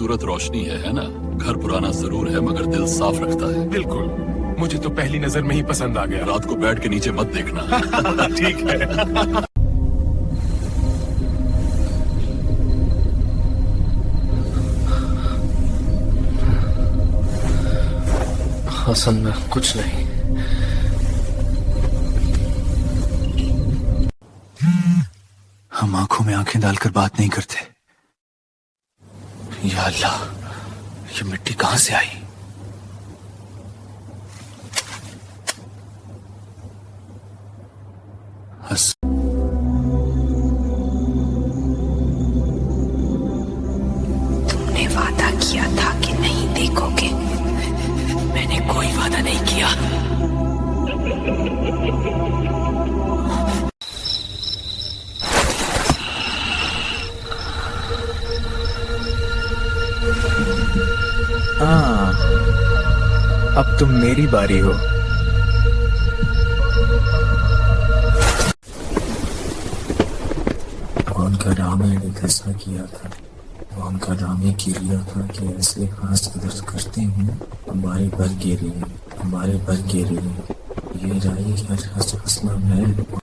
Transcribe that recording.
खूबसूरत रोशनी है ना? घर पुराना जरूर है मगर दिल साफ रखता है। बिल्कुल, मुझे तो पहली नजर में ही पसंद आ गया। रात को बेड के नीचे मत देखना। ठीक है। असल में कुछ नहीं। हम आंखों में आंखें डालकर बात नहीं करते। या अल्लाह, ये मिट्टी कहां से आई? तुमने वादा किया था कि नहीं देखोगे। मैंने कोई वादा नहीं किया। हाँ, अब तुम मेरी बारी हो। भगवान का राम ने फैसला किया था। भगवान का राम ने किया था कि ऐसे खास कदर करते हैं हमारे पर गिरे, हमारे पर गिरे। ये राय हर असला है।